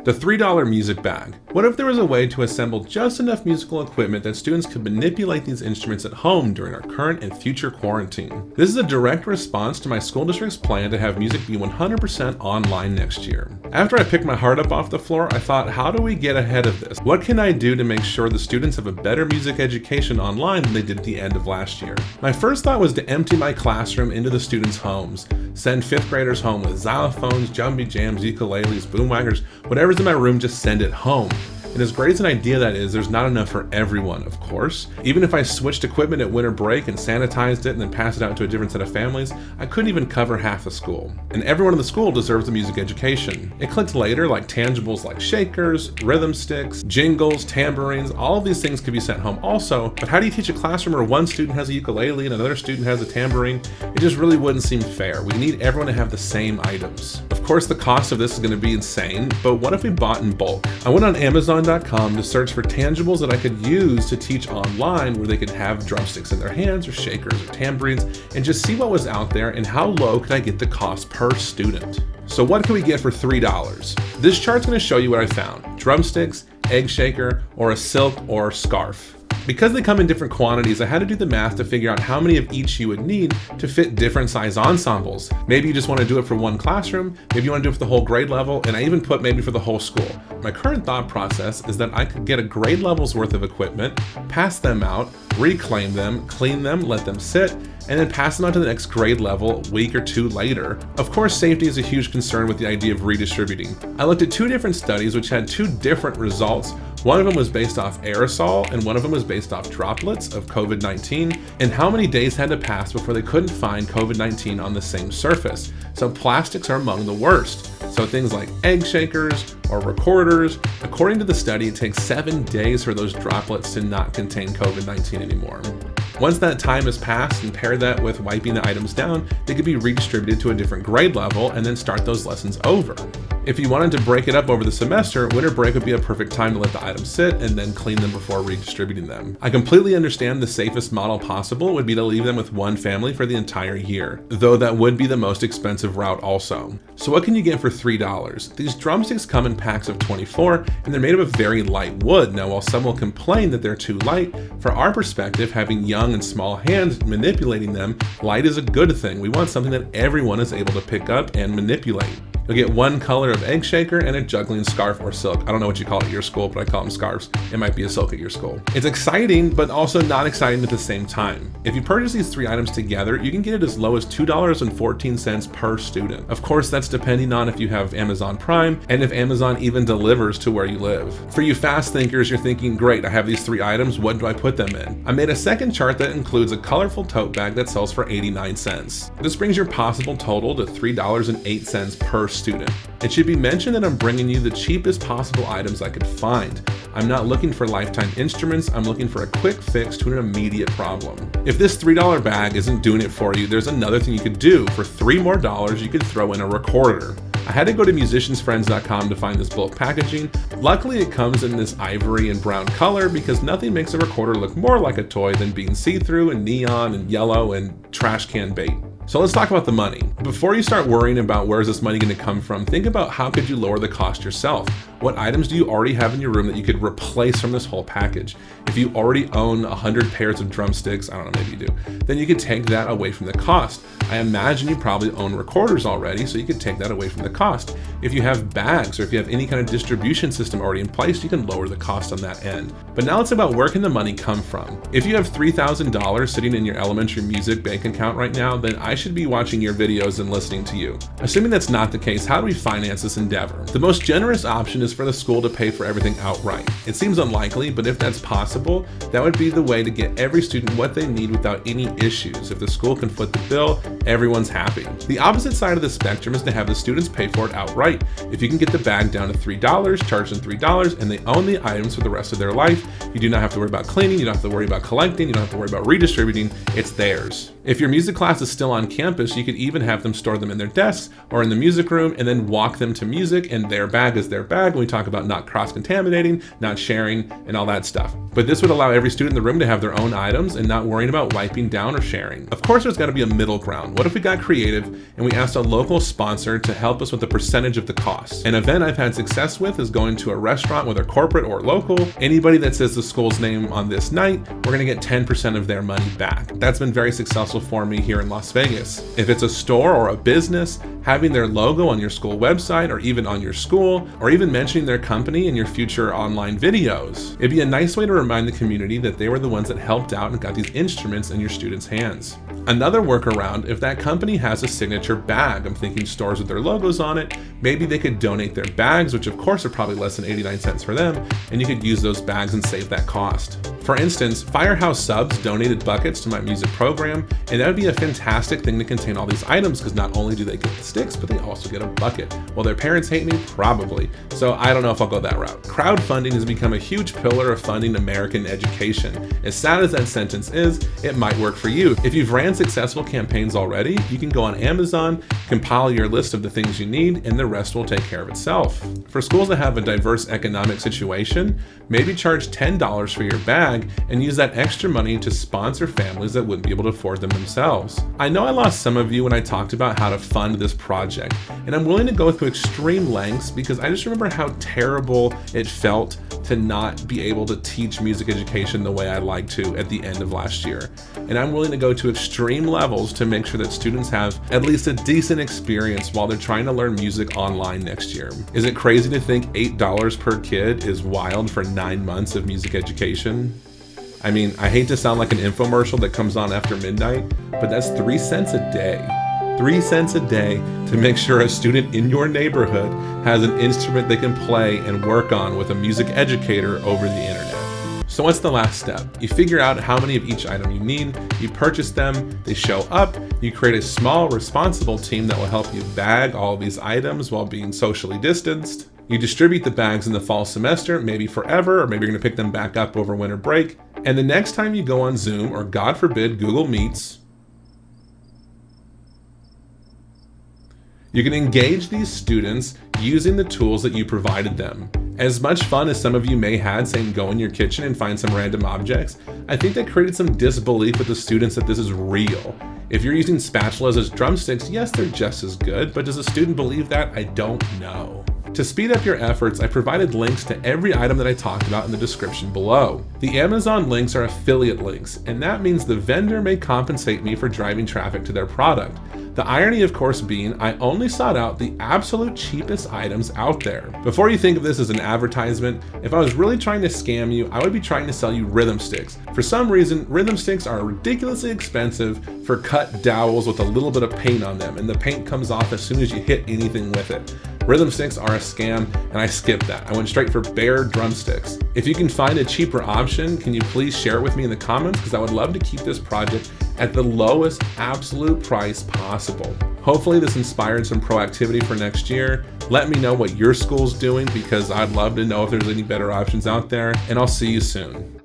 The $3 music bag. What if there was a way to assemble just enough musical equipment that students could manipulate these instruments at home during our current and future quarantine? This is a direct response to my school district's plan to have music be 100% online next year. After I picked my heart up off the floor, I thought, how do we get ahead of this? What can I do to make sure the students have a better music education online than they did at the end of last year? My first thought was to empty my classroom into the students' homes, send 5th graders home with xylophones, jumbie jams, ukuleles, boomwaggers, whatever's in my room, just send it home. And as great as an idea that is, there's not enough for everyone, of course. Even if I switched equipment at winter break and sanitized it and then passed it out to a different set of families, I couldn't even cover half the school. And everyone in the school deserves a music education. It clicked later, like tangibles like shakers, rhythm sticks, jingles, tambourines, all of these things could be sent home also, but how do you teach a classroom where one student has a ukulele and another student has a tambourine? It just really wouldn't seem fair. We need everyone to have the same items. Of course, the cost of this is going to be insane, but what if we bought in bulk? I went on Amazon.com to search for tangibles that I could use to teach online where they could have drumsticks in their hands or shakers or tambourines and just see what was out there and how low could I get the cost per student. So what can we get for $3? This chart's going to show you what I found: drumsticks, egg shaker, or a silk or scarf. Because they come in different quantities, I had to do the math to figure out how many of each you would need to fit different size ensembles. Maybe you just want to do it for one classroom, maybe you want to do it for the whole grade level, and I even put maybe for the whole school. My current thought process is that I could get a grade level's worth of equipment, pass them out, reclaim them, clean them, let them sit, and then pass them on to the next grade level a week or two later. Of course, safety is a huge concern with the idea of redistributing. I looked at 2 different studies which had 2 different results. One of them was based off aerosol and one of them was based off droplets of COVID-19 and how many days had to pass before they couldn't find COVID-19 on the same surface. So plastics are among the worst. So things like egg shakers or recorders, according to the study, it takes 7 days for those droplets to not contain COVID-19 anymore. Once that time has passed and pair that with wiping the items down, they could be redistributed to a different grade level and then start those lessons over. If you wanted to break it up over the semester, winter break would be a perfect time to let the items sit and then clean them before redistributing them. I completely understand the safest model possible would be to leave them with one family for the entire year, though that would be the most expensive route also. So what can you get for $3? These drumsticks come in packs of 24 and they're made of a very light wood. Now, while some will complain that they're too light, for our perspective, having young and small hands manipulating them, light is a good thing. We want something that everyone is able to pick up and manipulate. You'll get one color of egg shaker and a juggling scarf or silk. I don't know what you call it at your school, but I call them scarves. It might be a silk at your school. It's exciting, but also not exciting at the same time. If you purchase these 3 items together, you can get it as low as $2.14 per student. Of course, that's depending on if you have Amazon Prime and if Amazon even delivers to where you live. For you fast thinkers, you're thinking, great, I have these 3 items, what do I put them in? I made a second chart that includes a colorful tote bag that sells for 89 cents. This brings your possible total to $3.08 per student. It should be mentioned that I'm bringing you the cheapest possible items I could find. I'm not looking for lifetime instruments, I'm looking for a quick fix to an immediate problem. If this $3 bag isn't doing it for you, there's another thing you could do. For $3 more, you could throw in a recorder. I had to go to musiciansfriends.com to find this bulk packaging. Luckily, it comes in this ivory and brown color because nothing makes a recorder look more like a toy than being see-through and neon and yellow and trash can bait. So let's talk about the money. Before you start worrying about where's this money going to come from, think about how could you lower the cost yourself. What items do you already have in your room that you could replace from this whole package? If you already own 100 pairs of drumsticks, I don't know, maybe you do, then you could take that away from the cost. I imagine you probably own recorders already, so you could take that away from the cost. If you have bags or if you have any kind of distribution system already in place, you can lower the cost on that end. But now it's about where can the money come from? If you have $3,000 sitting in your elementary music bank account right now, then I should be watching your videos and listening to you. Assuming that's not the case, how do we finance this endeavor? The most generous option is for the school to pay for everything outright. It seems unlikely, but if that's possible, that would be the way to get every student what they need without any issues. If the school can foot the bill, everyone's happy. The opposite side of the spectrum is to have the students pay for it outright. If you can get the bag down to $3, charge them $3, and they own the items for the rest of their life, you do not have to worry about cleaning, you don't have to worry about collecting, you don't have to worry about redistributing, it's theirs. If your music class is still on campus, you could even have them store them in their desks or in the music room and then walk them to music, and their bag is their bag. We talk about not cross-contaminating, not sharing, and all that stuff. But this would allow every student in the room to have their own items and not worrying about wiping down or sharing. Of course, there's got to be a middle ground. What if we got creative and we asked a local sponsor to help us with a percentage of the cost? An event I've had success with is going to a restaurant, whether corporate or local. Anybody that says the school's name on this night, we're going to get 10% of their money back. That's been very successful for me here in Las Vegas. If it's a store or a business, having their logo on your school website or even on your school, or even mentioning their company in your future online videos, it'd be a nice way to remind the community that they were the ones that helped out and got these instruments in your students' hands. Another workaround, if that company has a signature bag, I'm thinking stores with their logos on it, maybe they could donate their bags, which of course are probably less than 89 cents for them, and you could use those bags and save that cost. For instance, Firehouse Subs donated buckets to my music program, and that would be a fantastic thing to contain all these items because not only do they get the sticks, but they also get a bucket. Will their parents hate me? Probably. So I don't know if I'll go that route. Crowdfunding has become a huge pillar of funding American education. As sad as that sentence is, it might work for you. If you've ran successful campaigns already, you can go on Amazon, compile your list of the things you need, and the rest will take care of itself. For schools that have a diverse economic situation, maybe charge $10 for your bag and use that extra money to sponsor families that wouldn't be able to afford them themselves. I know I lost some of you when I talked about how to fund this project, and I'm willing to go to extreme lengths because I just remember how terrible it felt to not be able to teach music education the way I'd like to at the end of last year. And I'm willing to go to extreme levels to make sure that students have at least a decent experience while they're trying to learn music online next year. Is it crazy to think $8 per kid is wild for 9 months of music education? I mean, I hate to sound like an infomercial that comes on after midnight, but that's 3 cents a day. 3 cents a day to make sure a student in your neighborhood has an instrument they can play and work on with a music educator over the internet. So what's the last step? You figure out how many of each item you need, you purchase them, they show up, you create a small, responsible team that will help you bag all of these items while being socially distanced. You distribute the bags in the fall semester, maybe forever, or maybe you're gonna pick them back up over winter break. And the next time you go on Zoom, or God forbid, Google Meets, you can engage these students using the tools that you provided them. As much fun as some of you may had saying go in your kitchen and find some random objects, I think that created some disbelief with the students that this is real. If you're using spatulas as drumsticks, yes, they're just as good, but does a student believe that? I don't know. To speed up your efforts, I provided links to every item that I talked about in the description below. The Amazon links are affiliate links, and that means the vendor may compensate me for driving traffic to their product. The irony, of course, being I only sought out the absolute cheapest items out there. Before you think of this as an advertisement, if I was really trying to scam you, I would be trying to sell you rhythm sticks. For some reason, rhythm sticks are ridiculously expensive for cut dowels with a little bit of paint on them, and the paint comes off as soon as you hit anything with it. Rhythm sticks are a scam, and I skipped that. I went straight for bare drumsticks. If you can find a cheaper option, can you please share it with me in the comments? Because I would love to keep this project at the lowest absolute price possible. Hopefully this inspired some proactivity for next year. Let me know what your school's doing because I'd love to know if there's any better options out there, and I'll see you soon.